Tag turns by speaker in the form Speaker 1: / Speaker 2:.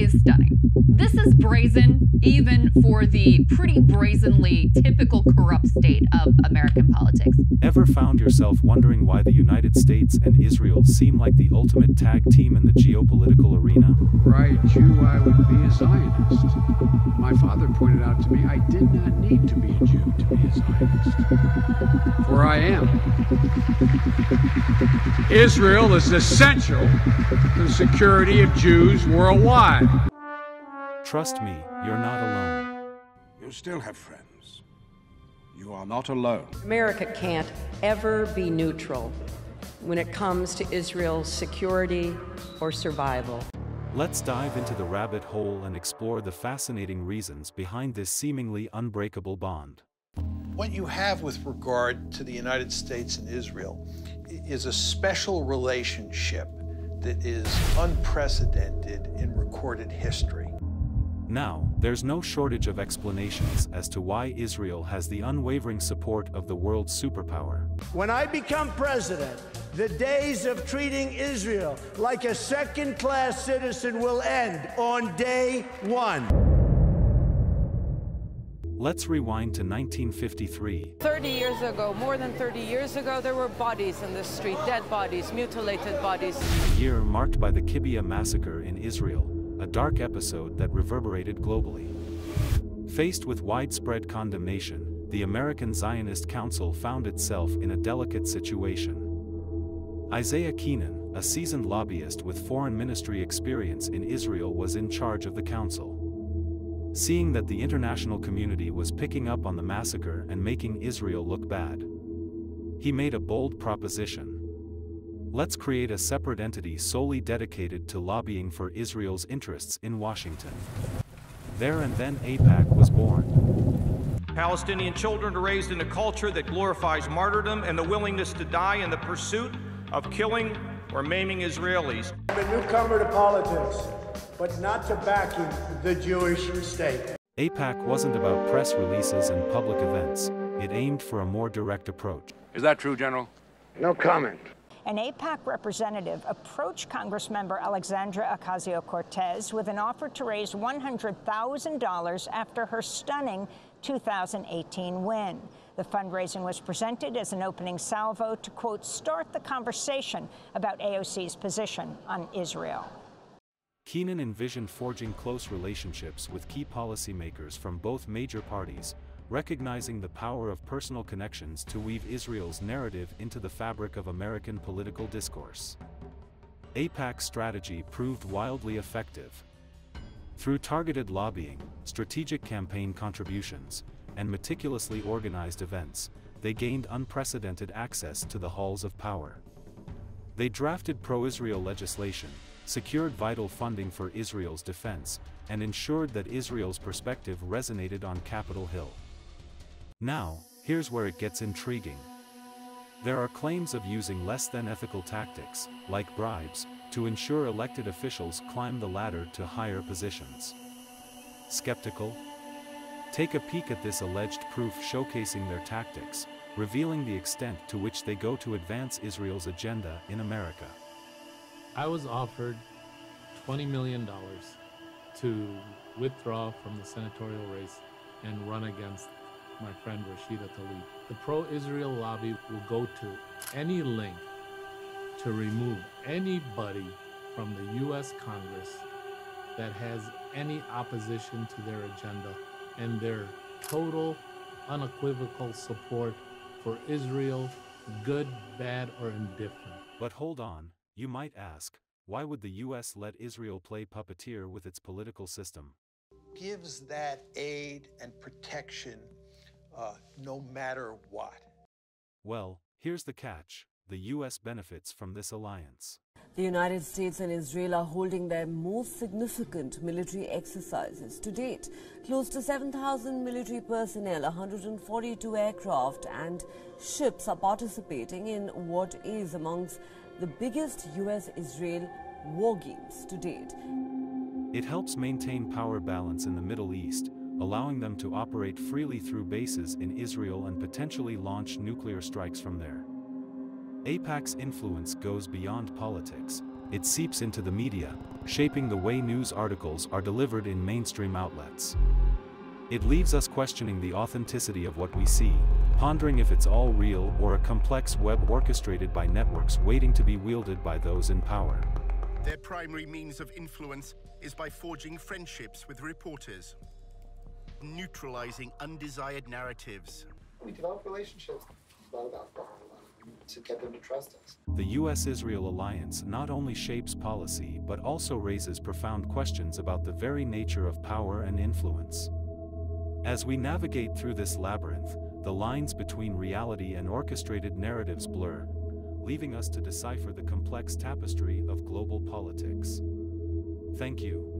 Speaker 1: is stunning. This is brazen, even for the pretty brazenly typical corrupt state of American politics.
Speaker 2: Ever found yourself wondering why the United States and Israel seem like the ultimate tag team in the geopolitical arena?
Speaker 3: Were I a Jew, I would be a Zionist. My father pointed out to me I did not need to be a Jew to be a Zionist. For I am. Israel is essential to the security of Jews worldwide.
Speaker 2: Trust me, you're not alone.
Speaker 4: You still have friends. You are not alone.
Speaker 5: America can't ever be neutral when it comes to Israel's security or survival.
Speaker 2: Let's dive into the rabbit hole and explore the fascinating reasons behind this seemingly unbreakable bond.
Speaker 6: What you have with regard to the United States and Israel is a special relationship that is unprecedented in recorded history.
Speaker 2: Now, there's no shortage of explanations as to why Israel has the unwavering support of the world's superpower.
Speaker 7: When I become president, the days of treating Israel like a second-class citizen will end on day one.
Speaker 2: Let's rewind to 1953.
Speaker 8: 30 years ago, more than 30 years ago, there were bodies in the street, dead bodies, mutilated bodies.
Speaker 2: A year marked by the Kibbutz massacre in Israel, a dark episode that reverberated globally. Faced with widespread condemnation, the American Zionist Council found itself in a delicate situation. Isaiah Keenan, a seasoned lobbyist with foreign ministry experience in Israel, was in charge of the council. Seeing that the international community was picking up on the massacre and making Israel look bad, he made a bold proposition. Let's create a separate entity solely dedicated to lobbying for Israel's interests in Washington. There and then AIPAC was born.
Speaker 9: Palestinian children are raised in a culture that glorifies martyrdom and the willingness to die in the pursuit of killing or maiming Israelis.
Speaker 7: I'm a newcomer to politics, but not to backing the Jewish state.
Speaker 2: AIPAC wasn't about press releases and public events. It aimed for a more direct approach.
Speaker 4: Is that true, General?
Speaker 7: No comment.
Speaker 10: An AIPAC representative approached Congressmember Alexandria Ocasio-Cortez with an offer to raise $100,000 after her stunning 2018 win. The fundraising was presented as an opening salvo to, quote, start the conversation about AOC's position on Israel.
Speaker 2: Keenan envisioned forging close relationships with key policymakers from both major parties, recognizing the power of personal connections to weave Israel's narrative into the fabric of American political discourse. AIPAC's strategy proved wildly effective. Through targeted lobbying, strategic campaign contributions, and meticulously organized events, they gained unprecedented access to the halls of power. They drafted pro-Israel legislation, secured vital funding for Israel's defense, and ensured that Israel's perspective resonated on Capitol Hill. Now, here's where it gets intriguing. There are claims of using less than ethical tactics, like bribes, to ensure elected officials climb the ladder to higher positions. Skeptical? Take a peek at this alleged proof showcasing their tactics, revealing the extent to which they go to advance Israel's agenda in America.
Speaker 11: I was offered $20 million to withdraw from the senatorial race and run against my friend Rashida Tlaib. The pro-Israel lobby will go to any length to remove anybody from the U.S. Congress that has any opposition to their agenda and their total, unequivocal support for Israel, good, bad, or indifferent.
Speaker 2: But hold on, you might ask, why would the U.S. let Israel play puppeteer with its political system?
Speaker 6: Gives that aid and protection no matter what.
Speaker 2: Well, here's the catch. The U.S. benefits from this alliance.
Speaker 12: The United States and Israel are holding their most significant military exercises to date. Close to 7,000 military personnel, 142 aircraft and ships are participating in what is amongst the biggest U.S.-Israel war games to date.
Speaker 2: It helps maintain power balance in the Middle East, allowing them to operate freely through bases in Israel and potentially launch nuclear strikes from there. AIPAC's influence goes beyond politics. it seeps into the media, shaping the way news articles are delivered in mainstream outlets. It leaves us questioning the authenticity of what we see, pondering if it's all real or a complex web orchestrated by networks waiting to be wielded by those in power.
Speaker 13: Their primary means of influence is by forging friendships with reporters, neutralizing undesired narratives.
Speaker 14: We develop relationships. It's not about power, to get them to trust us.
Speaker 2: The U.S. Israel alliance not only shapes policy but also raises profound questions about the very nature of power and influence. As we navigate through this labyrinth, the lines between reality and orchestrated narratives blur, leaving us to decipher the complex tapestry of global politics. Thank you.